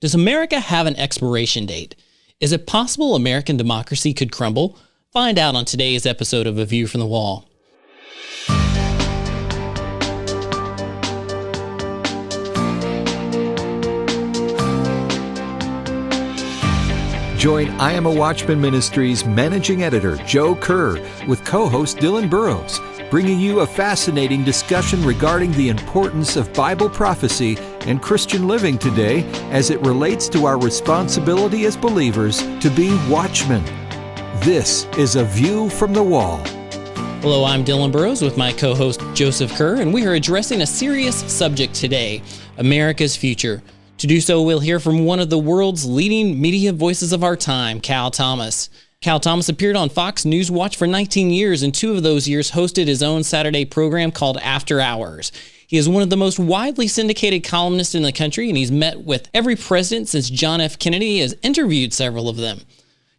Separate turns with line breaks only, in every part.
Does America have an expiration date? Is it possible American democracy could crumble? Find out on today's episode of A View from the Wall.
Join I Am a Watchman Ministries Managing Editor Joe Kerr with co-host Dylan Burrows, bringing you a fascinating discussion regarding the importance of Bible prophecy and Christian living today as it relates to our responsibility as believers to be watchmen. This is A View from the Wall.
Hello, I'm Dylan Burrows with my co-host Joseph Kerr, and we are addressing a serious subject today, America's future. To do so, we'll hear from one of the world's leading media voices of our time, Cal Thomas. Cal Thomas appeared on Fox News Watch for 19 years, and 2 of those years hosted his own Saturday program called After Hours. He is one of the most widely syndicated columnists in the country, and he's met with every president since John F. Kennedy, has interviewed several of them.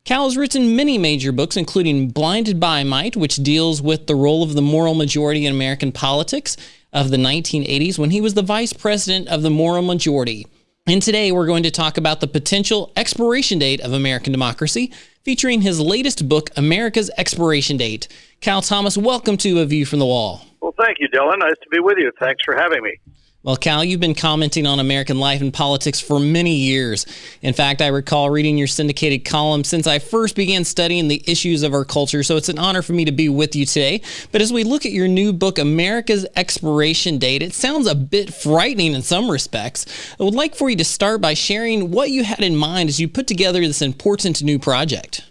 Cal has written many major books, including Blinded by Might, which deals with the role of the moral majority in American politics of the 1980s when he was the vice president of the moral majority. And today we're going to talk about the potential expiration date of American democracy, featuring his latest book, America's Expiration Date. Cal Thomas, welcome to A View from the Wall.
Well, thank you, Dylan. Nice to be with you. Thanks for having me.
Well, Cal, you've been commenting on American life and politics for many years. In fact, I recall reading your syndicated column since I first began studying the issues of our culture, so it's an honor for me to be with you today. But as we look at your new book, America's Expiration Date, it sounds a bit frightening in some respects. I would like for you to start by sharing what you had in mind as you put together this important new project.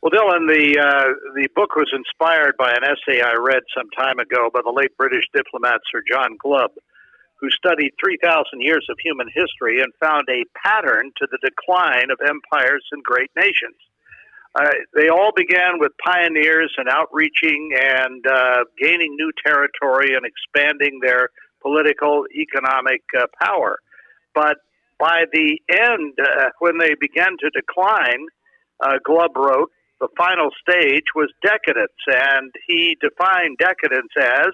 Well, Dylan, the book was inspired by an essay I read some time ago by the late British diplomat Sir John Glubb, who studied 3,000 years of human history and found a pattern to the decline of empires and great nations. They all began with pioneers and outreaching and gaining new territory and expanding their political, economic power. But by the end, when they began to decline, Glubb wrote, the final stage was decadence, and he defined decadence as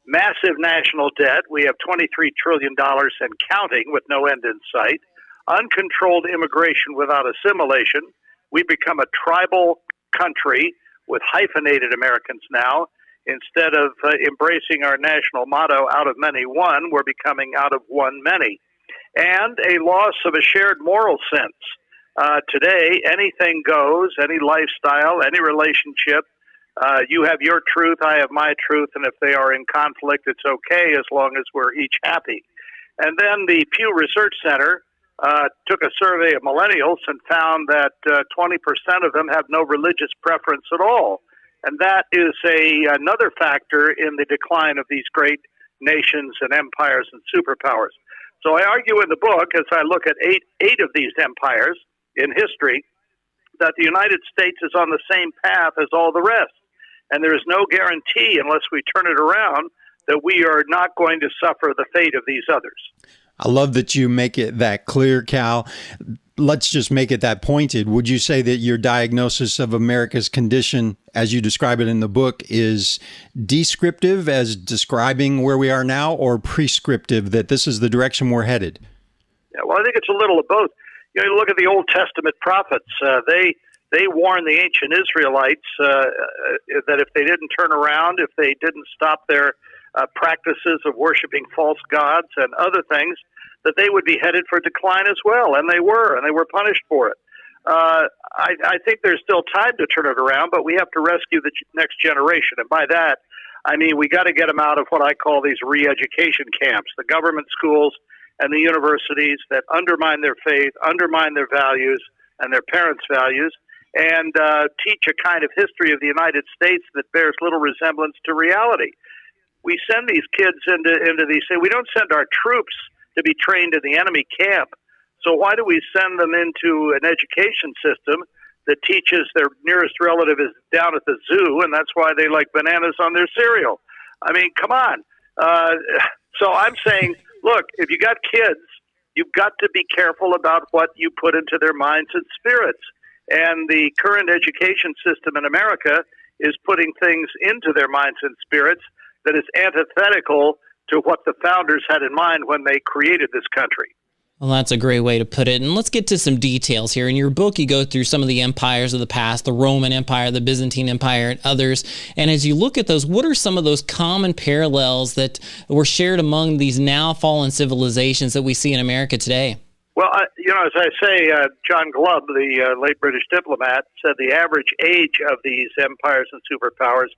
massive national debt. We have $23 trillion and counting with no end in sight. Uncontrolled immigration without assimilation. We become a tribal country with hyphenated Americans now. Instead of embracing our national motto, out of many one, we're becoming out of one many. And a loss of a shared moral sense. Today, anything goes, any lifestyle, any relationship. You have your truth, I have my truth, and if they are in conflict, it's okay as long as we're each happy. And then the Pew Research Center took a survey of millennials and found that 20% of them have no religious preference at all. And that is another factor in the decline of these great nations and empires and superpowers. So I argue in the book, as I look at eight of these empires in history, that the United States is on the same path as all the rest. And there is no guarantee, unless we turn it around, that we are not going to suffer the fate of these others.
I love that you make it that clear, Cal. Let's just make it that pointed. Would you say that your diagnosis of America's condition, as you describe it in the book, is descriptive as describing where we are now, or prescriptive that this is the direction we're headed?
Yeah, well, I think it's a little of both. You look at the Old Testament prophets. They warned the ancient Israelites that if they didn't turn around, if they didn't stop their practices of worshiping false gods and other things, that they would be headed for decline as well. And they were punished for it. I think there's still time to turn it around, but we have to rescue the next generation. And by that, I mean we got to get them out of what I call these re-education camps, the government schools and the universities that undermine their faith, undermine their values and their parents' values, and teach a kind of history of the United States that bears little resemblance to reality. We send these kids into these, we don't send our troops to be trained in the enemy camp. So why do we send them into an education system that teaches their nearest relative is down at the zoo, and that's why they like bananas on their cereal? I mean, come on. So I'm saying, look, if you got kids, you've got to be careful about what you put into their minds and spirits. And the current education system in America is putting things into their minds and spirits that is antithetical to what the founders had in mind when they created this country.
Well, that's a great way to put it. And let's get to some details here. In your book, you go through some of the empires of the past, the Roman Empire, the Byzantine Empire, and others. And as you look at those, what are some of those common parallels that were shared among these now fallen civilizations that we see in America today?
Well, as I say, John Glubb, the late British diplomat, said the average age of these empires and superpowers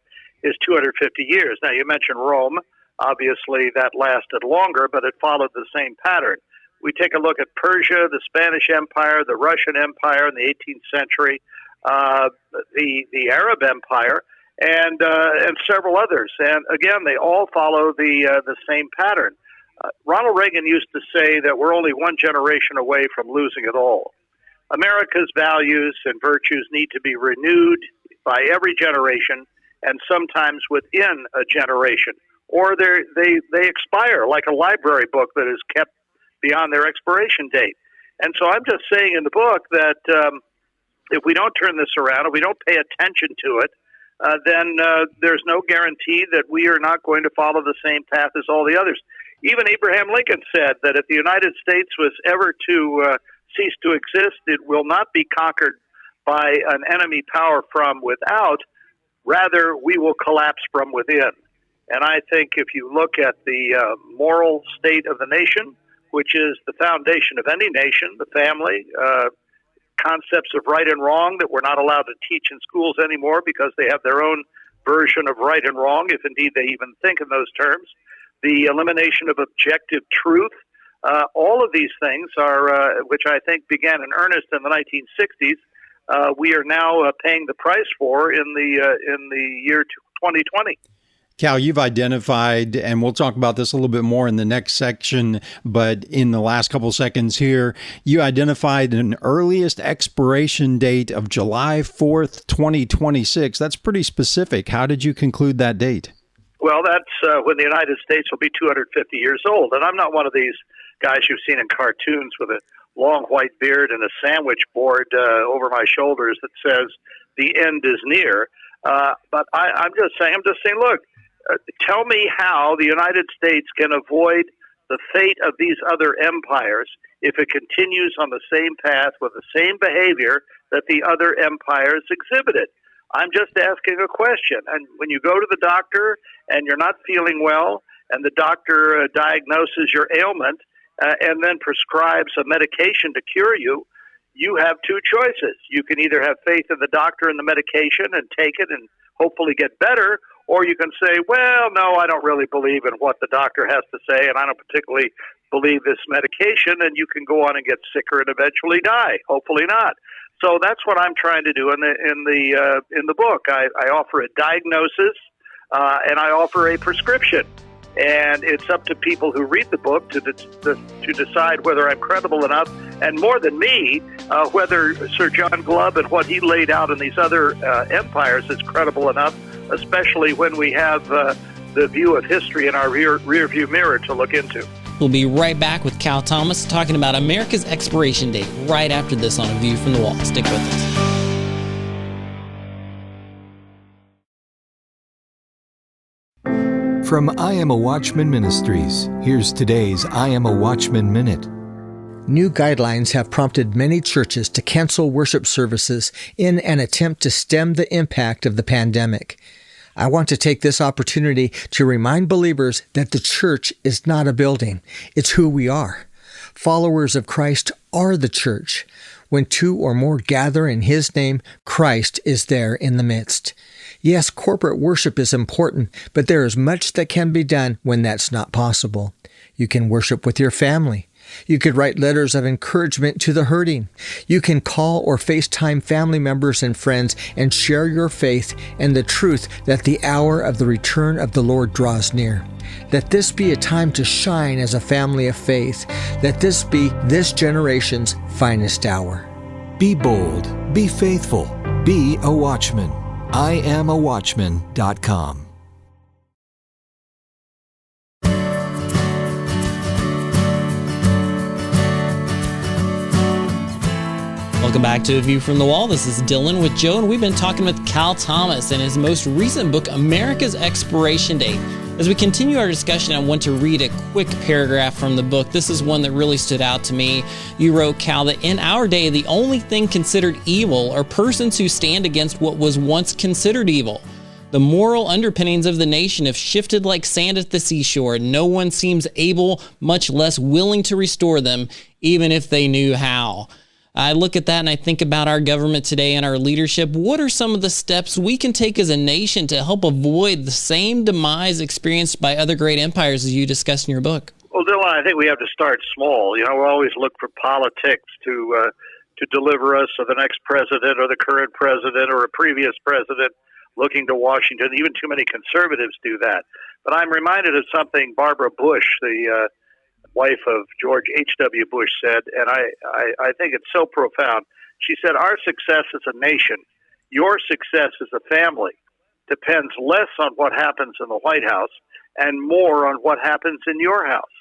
is 250 years. Now, you mentioned Rome. Obviously, that lasted longer, but it followed the same pattern. We take a look at Persia, the Spanish Empire, the Russian Empire in the 18th century, the Arab Empire, and several others. And again, they all follow the same pattern. Ronald Reagan used to say that we're only one generation away from losing it all. America's values and virtues need to be renewed by every generation, and sometimes within a generation, or they expire like a library book that is kept beyond their expiration date. And so I'm just saying in the book that if we don't turn this around, if we don't pay attention to it, then there's no guarantee that we are not going to follow the same path as all the others. Even Abraham Lincoln said that if the United States was ever to cease to exist, it will not be conquered by an enemy power from without. Rather, we will collapse from within. And I think if you look at the moral state of the nation, which is the foundation of any nation, the family, concepts of right and wrong that we're not allowed to teach in schools anymore because they have their own version of right and wrong, if indeed they even think in those terms, the elimination of objective truth, all of these things are, which I think began in earnest in the 1960s, we are now paying the price for in the year 2020.
Cal, you've identified, and we'll talk about this a little bit more in the next section, but in the last couple seconds here, you identified an earliest expiration date of July 4th, 2026. That's pretty specific. How did you conclude that date?
Well, that's when the United States will be 250 years old. And I'm not one of these guys you've seen in cartoons with a long white beard and a sandwich board over my shoulders that says the end is near. But I'm just saying, look, tell me how the United States can avoid the fate of these other empires if it continues on the same path with the same behavior that the other empires exhibited. I'm just asking a question. And when you go to the doctor and you're not feeling well, and the doctor diagnoses your ailment and then prescribes a medication to cure you, you have two choices. You can either have faith in the doctor and the medication and take it and hopefully get better, or you can say, well, no, I don't really believe in what the doctor has to say, and I don't particularly believe this medication, and you can go on and get sicker and eventually die. Hopefully not. So that's what I'm trying to do in the book. I offer a diagnosis and I offer a prescription, and it's up to people who read the book to decide whether I'm credible enough, and more than me, whether Sir John Glubb and what he laid out in these other empires is credible enough, especially when we have the view of history in our rear view mirror to look into.
We'll be right back with Cal Thomas talking about America's expiration date right after this on A View from the Wall. Stick with us.
From I Am a Watchman Ministries, here's today's I Am a Watchman Minute.
New guidelines have prompted many churches to cancel worship services in an attempt to stem the impact of the pandemic. I want to take this opportunity to remind believers that the church is not a building. It's who we are. Followers of Christ are the church. When two or more gather in His name, Christ is there in the midst. Yes, corporate worship is important, but there is much that can be done when that's not possible. You can worship with your family. You could write letters of encouragement to the hurting. You can call or FaceTime family members and friends and share your faith and the truth that the hour of the return of the Lord draws near. Let this be a time to shine as a family of faith. Let this be this generation's finest hour.
Be bold, be faithful, be a watchman. IamAWatchman.com.
Welcome back to A View from the Wall. This is Dylan with Joe, and we've been talking with Cal Thomas in his most recent book, America's Expiration Date. As we continue our discussion, I want to read a quick paragraph from the book. This is one that really stood out to me. You wrote, Cal, that in our day, the only thing considered evil are persons who stand against what was once considered evil. The moral underpinnings of the nation have shifted like sand at the seashore, and no one seems able, much less willing to restore them, even if they knew how. I look at that and I think about our government today and our leadership. What are some of the steps we can take as a nation to help avoid the same demise experienced by other great empires as you discussed in your book?
Well, Dylan, I think we have to start small. We always look for politics to deliver us of the next president or the current president or a previous president looking to Washington. Even too many conservatives do that. But I'm reminded of something Barbara Bush, the wife of George H.W. Bush, said, and I think it's so profound. She said, our success as a nation, your success as a family, depends less on what happens in the White House and more on what happens in your house.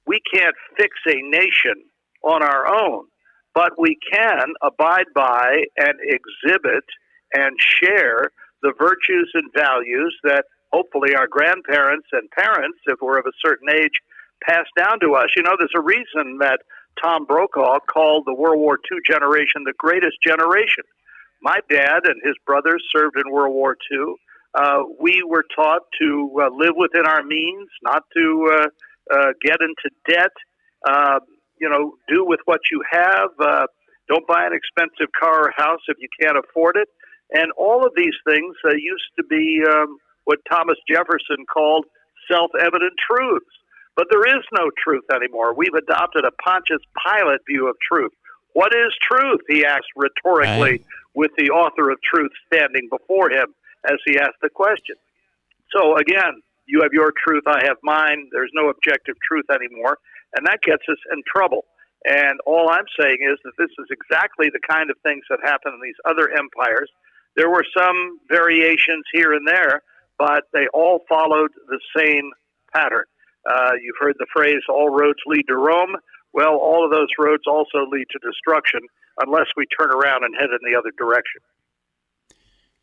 We can't fix a nation on our own, but we can abide by and exhibit and share the virtues and values that hopefully our grandparents and parents, if we're of a certain age, passed down to us. There's a reason that Tom Brokaw called the World War II generation the greatest generation. My dad and his brothers served in World War II. We were taught to live within our means, not to get into debt. Do with what you have. Don't buy an expensive car or house if you can't afford it. And all of these things used to be what Thomas Jefferson called self-evident truths. But there is no truth anymore. We've adopted a Pontius Pilate view of truth. What is truth? He asked rhetorically, with the author of truth standing before him as he asked the question. So again, you have your truth, I have mine. There's no objective truth anymore, and that gets us in trouble. And all I'm saying is that this is exactly the kind of things that happen in these other empires. There were some variations here and there, but they all followed the same pattern. You've heard the phrase, all roads lead to Rome. Well, all of those roads also lead to destruction unless we turn around and head in the other direction.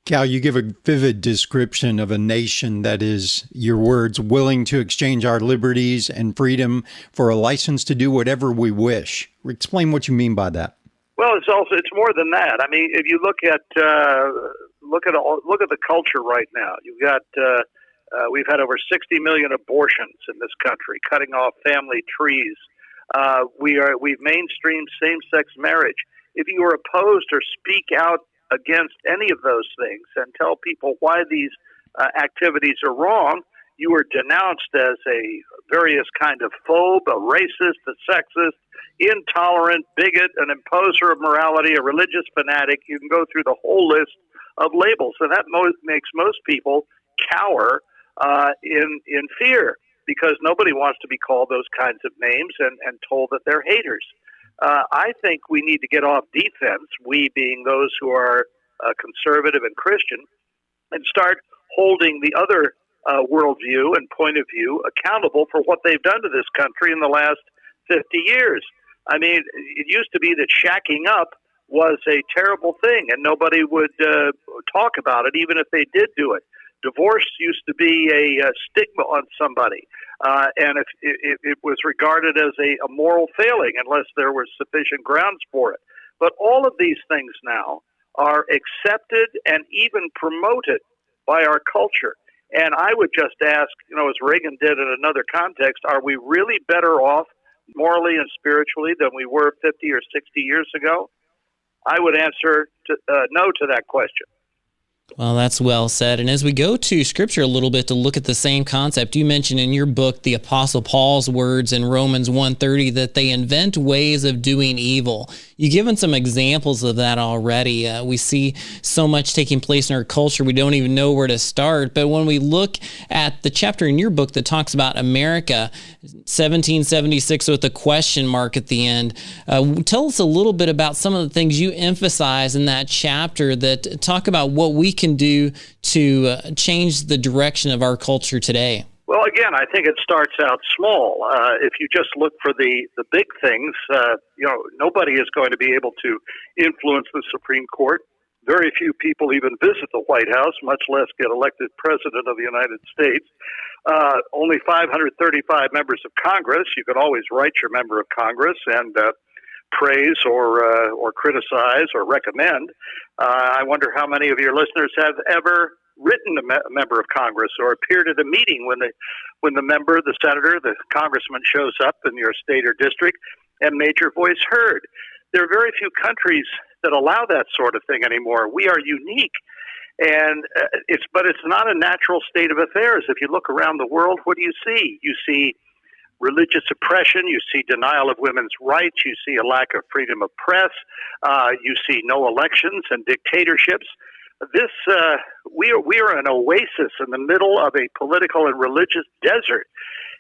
Cal, you give a vivid description of a nation that is, your words, willing to exchange our liberties and freedom for a license to do whatever we wish. Explain what you mean by that.
Well, it's more than that. I mean, if you look at the culture right now, you've got we've had over 60 million abortions in this country, cutting off family trees. We've mainstreamed same-sex marriage. If you are opposed or speak out against any of those things and tell people why these activities are wrong, you are denounced as a various kind of phobe, a racist, a sexist, intolerant, bigot, an imposer of morality, a religious fanatic. You can go through the whole list of labels, and that makes most people cower in fear, because nobody wants to be called those kinds of names and told that they're haters. I think we need to get off defense, we being those who are conservative and Christian, and start holding the other worldview and point of view accountable for what they've done to this country in the last 50 years. I mean, it used to be that shacking up was a terrible thing, and nobody would talk about it, even if they did do it. Divorce used to be a stigma on somebody, and if it was regarded as a moral failing unless there was sufficient grounds for it. But all of these things now are accepted and even promoted by our culture. And I would just ask, as Reagan did in another context, are we really better off morally and spiritually than we were 50 or 60 years ago? I would answer no to that question.
Well, that's well said. And as we go to Scripture a little bit to look at the same concept, you mentioned in your book the Apostle Paul's words in Romans 1:30 that they invent ways of doing evil. You've given some examples of that already. We see so much taking place in our culture, we don't even know where to start. But when we look at the chapter in your book that talks about America, 1776 with a question mark at the end, tell us a little bit about some of the things you emphasize in that chapter that talk about what we can do to change the direction of our culture today.
Well, again, I think it starts out small. If you just look for the big things, nobody is going to be able to influence the Supreme Court. Very few people even visit the White House, much less get elected president of the United States. Only 535 members of Congress. You can always write your member of Congress and praise or criticize or recommend. I wonder how many of your listeners have ever written a member of Congress or appeared at a meeting when the member, the senator, the congressman shows up in your state or district and made your voice heard. There are very few countries that allow that sort of thing anymore. We are unique, and it's not a natural state of affairs. If you look around the world, what do you see? You see religious oppression, you see denial of women's rights, you see a lack of freedom of press, you see no elections and dictatorships. We are an oasis in the middle of a political and religious desert,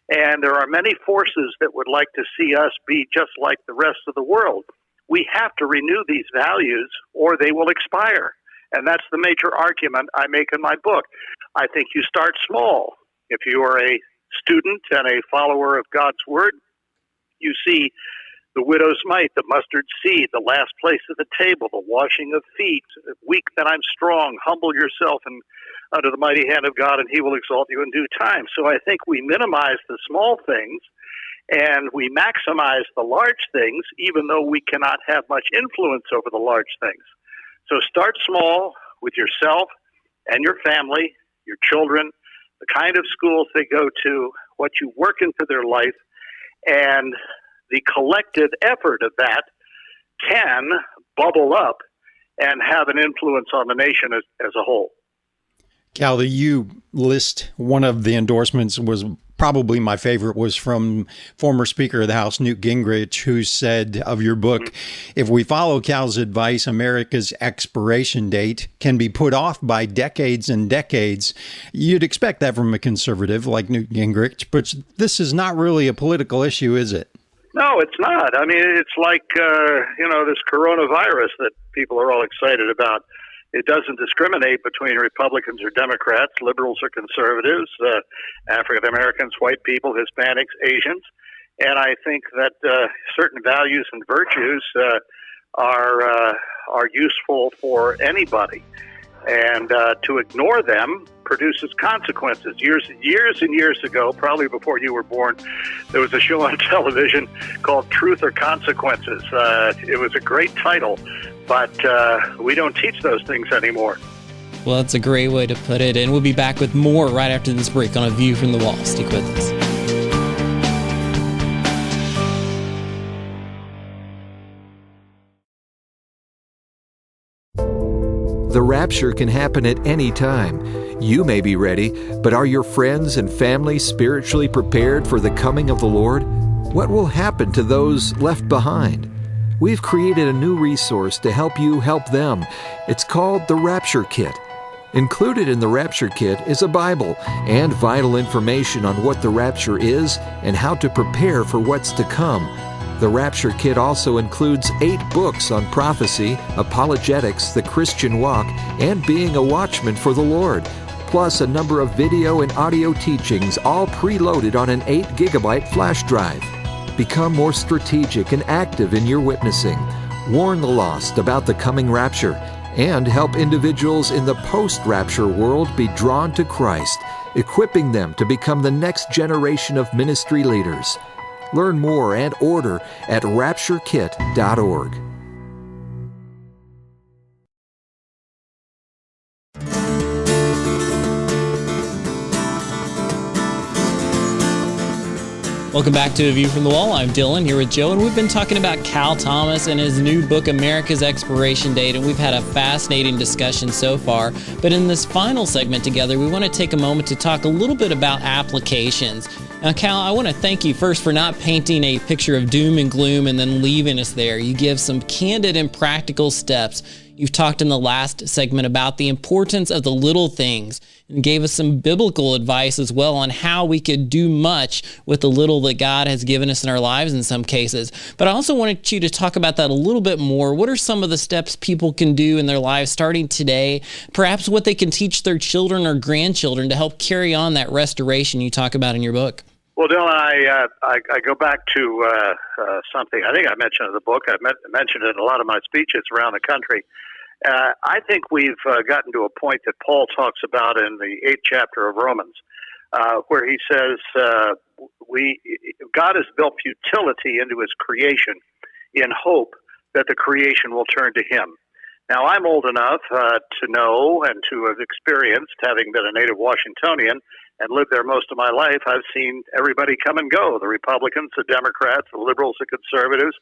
and there are many forces that would like to see us be just like the rest of the world. We have to renew these values or they will expire, and that's the major argument I make in my book. I think you start small. If you are a student and a follower of God's Word, you see the widow's mite, the mustard seed, the last place at the table, the washing of feet, weak that I'm strong, humble yourself and under the mighty hand of God, and He will exalt you in due time. So I think we minimize the small things and we maximize the large things, even though we cannot have much influence over the large things. So start small with yourself and your family, your children, the kind of schools they go to, what you work into their life, and the collective effort of that can bubble up and have an influence on the nation as a whole.
Cal, you list one of the endorsements was probably my favorite, was from former Speaker of the House, Newt Gingrich, who said of your book, if we follow Cal's advice, America's expiration date can be put off by decades and decades. You'd expect that from a conservative like Newt Gingrich, but this is not really a political issue, is it?
No, it's not. I mean, it's like, this coronavirus that people are all excited about. It doesn't discriminate between Republicans or Democrats, liberals or conservatives, African Americans, white people, Hispanics, Asians. And I think that certain values and virtues are useful for anybody. And to ignore them produces consequences. Years and years ago, probably before you were born, there was a show on television called Truth or Consequences. It was a great title, but we don't teach those things anymore.
Well, that's a great way to put it. And we'll be back with more right after this break on A View from the Wall. Stick with us.
The rapture can happen at any time. You may be ready, but are your friends and family spiritually prepared for the coming of the Lord? What will happen to those left behind? We've created a new resource to help you help them. It's called the Rapture Kit. Included in the Rapture Kit is a Bible and vital information on what the rapture is and how to prepare for what's to come. The Rapture Kit also includes 8 books on prophecy, apologetics, the Christian walk, and being a watchman for the Lord, plus a number of video and audio teachings, all preloaded on an 8-gigabyte flash drive. Become more strategic and active in your witnessing. Warn the lost about the coming rapture, and help individuals in the post-rapture world be drawn to Christ, equipping them to become the next generation of ministry leaders. Learn more and order at rapturekit.org.
Welcome back to A View from the Wall. I'm Dylan here with Joe, and we've been talking about Cal Thomas and his new book, America's Expiration Date, and we've had a fascinating discussion so far. But in this final segment together, we want to take a moment to talk a little bit about applications. Now, Cal, I want to thank you first for not painting a picture of doom and gloom and then leaving us there. You give some candid and practical steps. You've talked in the last segment about the importance of the little things and gave us some biblical advice as well on how we could do much with the little that God has given us in our lives in some cases. But I also wanted you to talk about that a little bit more. What are some of the steps people can do in their lives starting today? Perhaps what they can teach their children or grandchildren to help carry on that restoration you talk about in your book?
Well, Dylan, I go back to something I think I mentioned in the book. I mentioned it in a lot of my speeches around the country, I think we've gotten to a point that Paul talks about in the 8th chapter of Romans, where he says, God has built futility into his creation in hope that the creation will turn to him. Now, I'm old enough to know and to have experienced, having been a native Washingtonian and lived there most of my life, I've seen everybody come and go, the Republicans, the Democrats, the liberals, the conservatives,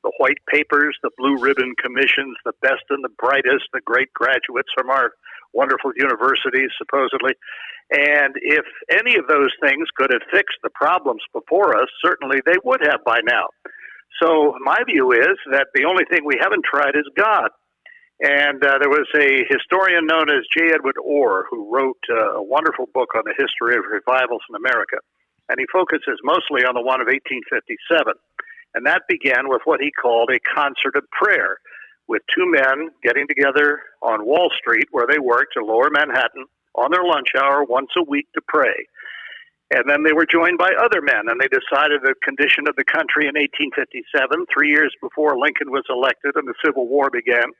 the white papers, the blue ribbon commissions, the best and the brightest, the great graduates from our wonderful universities, supposedly. And if any of those things could have fixed the problems before us, certainly they would have by now. So my view is that the only thing we haven't tried is God. And there was a historian known as J. Edward Orr who wrote a wonderful book on the history of revivals in America. And he focuses mostly on the one of 1857. And that began with what he called a concert of prayer, with two men getting together on Wall Street, where they worked in lower Manhattan, on their lunch hour once a week to pray. And then they were joined by other men, and they decided the condition of the country in 1857, 3 years before Lincoln was elected and the Civil War began,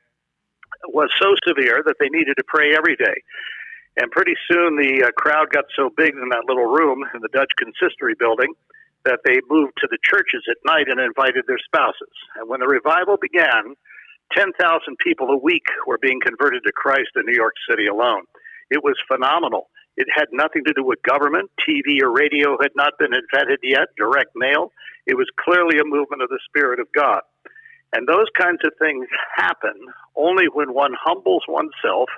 was so severe that they needed to pray every day. And pretty soon the crowd got so big in that little room in the Dutch Consistory building that they moved to the churches at night and invited their spouses. And when the revival began, 10,000 people a week were being converted to Christ in New York City alone. It was phenomenal. It had nothing to do with government. TV or radio had not been invented yet, direct mail. It was clearly a movement of the Spirit of God. And those kinds of things happen only when one humbles oneself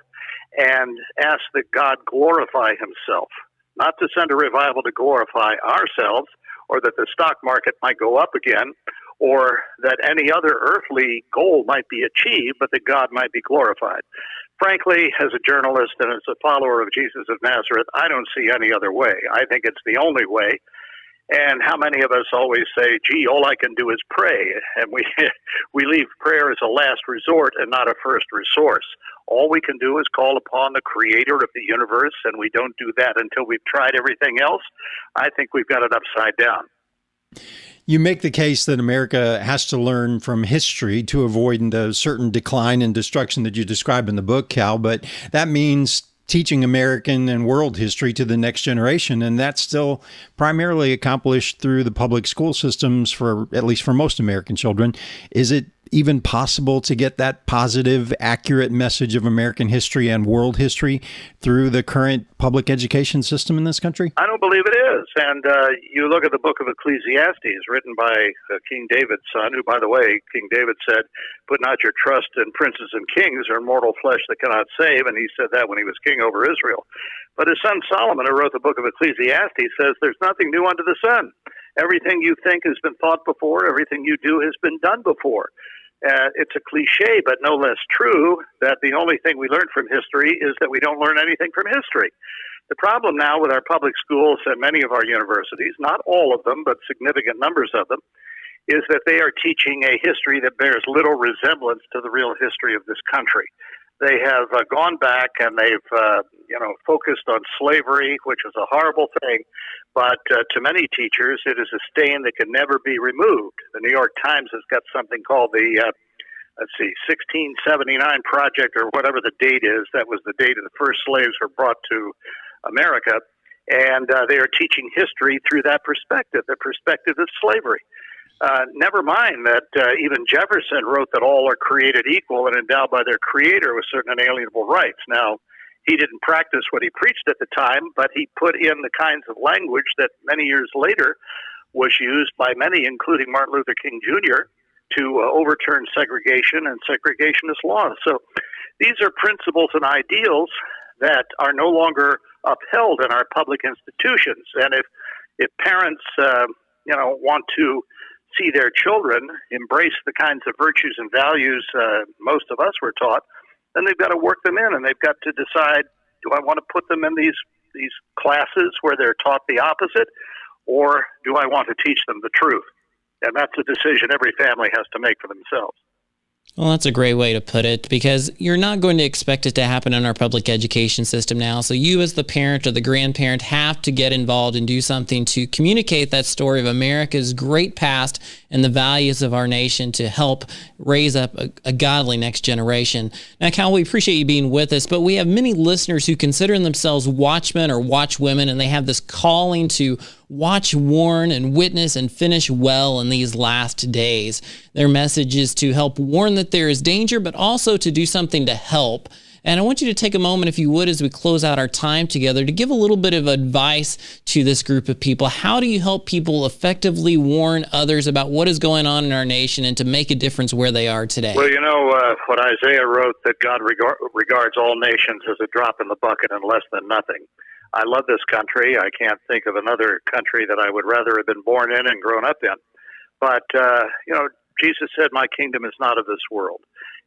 and asks that God glorify himself, not to send a revival to glorify ourselves or that the stock market might go up again or that any other earthly goal might be achieved, but that God might be glorified. Frankly, as a journalist and as a follower of Jesus of Nazareth, I don't see any other way. I think it's the only way. And how many of us always say, gee, all I can do is pray. And we leave prayer as a last resort and not a first resource. All we can do is call upon the creator of the universe, and we don't do that until we've tried everything else. I think we've got it upside down.
You make the case that America has to learn from history to avoid the certain decline and destruction that you describe in the book, Cal, but that means teaching American and world history to the next generation, and that's still primarily accomplished through the public school systems for at least for most American children. Is it even possible to get that positive, accurate message of American history and world history through the current public education system in this country?
I don't believe it is. And you look at the book of Ecclesiastes, written by King David's son, who, by the way, King David said, put not your trust in princes and kings or in mortal flesh that cannot save. And he said that when he was king over Israel. But his son Solomon, who wrote the book of Ecclesiastes, says there's nothing new under the sun. Everything you think has been thought before. Everything you do has been done before. It's a cliche, but no less true, that the only thing we learn from history is that we don't learn anything from history. The problem now with our public schools and many of our universities, not all of them, but significant numbers of them, is that they are teaching a history that bears little resemblance to the real history of this country. They have gone back and they've focused on slavery, which was a horrible thing, but to many teachers it is a stain that can never be removed. The New York Times has got something called the 1679 Project, or whatever the date is. That was the date of the first slaves were brought to America, and they are teaching history through that perspective, the perspective of slavery. Never mind that even Jefferson wrote that all are created equal and endowed by their creator with certain inalienable rights. Now, he didn't practice what he preached at the time, but he put in the kinds of language that many years later was used by many, including Martin Luther King Jr., to overturn segregation and segregationist laws. So these are principles and ideals that are no longer upheld in our public institutions. And if parents, want to see their children embrace the kinds of virtues and values most of us were taught, then they've got to work them in, and they've got to decide, do I want to put them in these classes where they're taught the opposite, or do I want to teach them the truth? And that's a decision every family has to make for themselves.
Well, that's a great way to put it, because you're not going to expect it to happen in our public education system now. So you as the parent or the grandparent have to get involved and do something to communicate that story of America's great past and the values of our nation to help raise up a godly next generation. Now, Cal, we appreciate you being with us, but we have many listeners who consider themselves watchmen or watchwomen, and they have this calling to watch, warn, and witness and finish well in these last days. Their message is to help warn that there is danger, but also to do something to help. And I want you to take a moment, if you would, as we close out our time together, to give a little bit of advice to this group of people. How do you help people effectively warn others about what is going on in our nation and to make a difference where they are today?
Well, what Isaiah wrote, that God regards all nations as a drop in the bucket and less than nothing. I love this country. I can't think of another country that I would rather have been born in and grown up in. But, Jesus said, my kingdom is not of this world.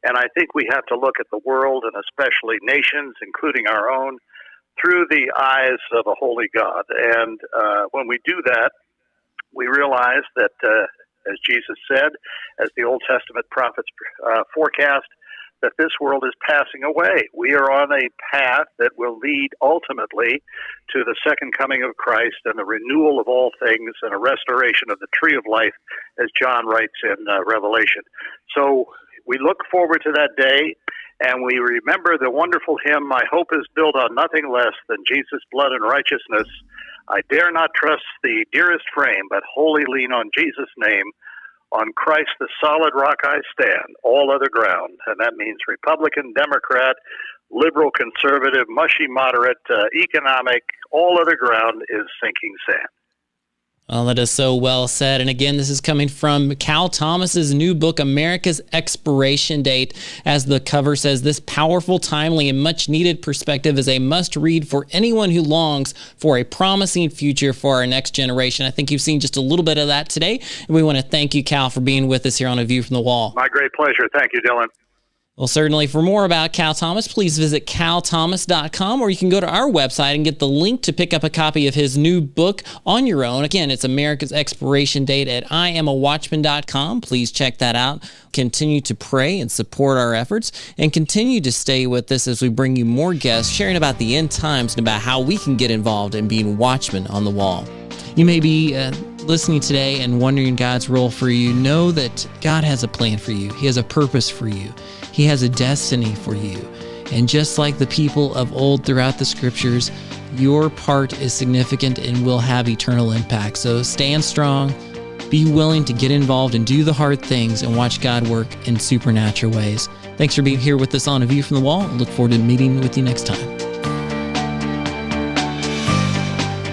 And I think we have to look at the world, and especially nations, including our own, through the eyes of a holy God. And when we do that, we realize that, as Jesus said, as the Old Testament prophets forecast, that this world is passing away. We are on a path that will lead ultimately to the second coming of Christ and the renewal of all things and a restoration of the tree of life, as John writes in Revelation. So we look forward to that day, and we remember the wonderful hymn, my hope is built on nothing less than Jesus' blood and righteousness. I dare not trust the dearest frame, but wholly lean on Jesus' name. On Christ, the solid rock I stand, all other ground. And that means Republican, Democrat, liberal, conservative, mushy, moderate, economic, all other ground is sinking sand.
Well, that is so well said. And again, this is coming from Cal Thomas's new book, America's Expiration Date. As the cover says, this powerful, timely, and much-needed perspective is a must-read for anyone who longs for a promising future for our next generation. I think you've seen just a little bit of that today, and we want to thank you, Cal, for being with us here on A View from the Wall.
My great pleasure. Thank you, Dylan.
Well, certainly, for more about Cal Thomas, please visit calthomas.com, or you can go to our website and get the link to pick up a copy of his new book on your own. Again, it's America's Expiration Date at IamAWatchman.com. Please check that out. Continue to pray and support our efforts, and continue to stay with us as we bring you more guests sharing about the end times and about how we can get involved in being watchmen on the wall. You may be listening today and wondering God's role for you. Know that God has a plan for you. He has a purpose for you. He has a destiny for you. And just like the people of old throughout the scriptures, your part is significant and will have eternal impact. So stand strong, be willing to get involved and do the hard things and watch God work in supernatural ways. Thanks for being here with us on A View from the Wall. I look forward to meeting with you next time.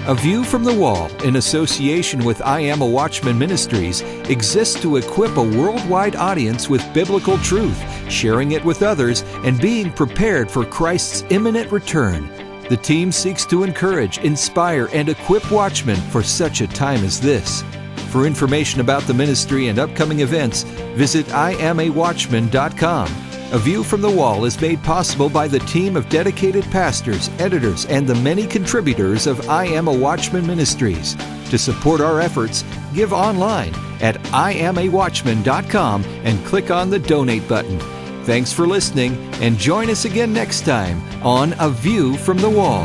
A View from the Wall, in association with I Am a Watchman Ministries, exists to equip a worldwide audience with biblical truth, sharing it with others, and being prepared for Christ's imminent return. The team seeks to encourage, inspire, and equip watchmen for such a time as this. For information about the ministry and upcoming events, visit IamAWatchman.com. A View from the Wall is made possible by the team of dedicated pastors, editors, and the many contributors of I Am a Watchman Ministries. To support our efforts, give online at IamAWatchman.com and click on the Donate button. Thanks for listening, and join us again next time on A View from the Wall.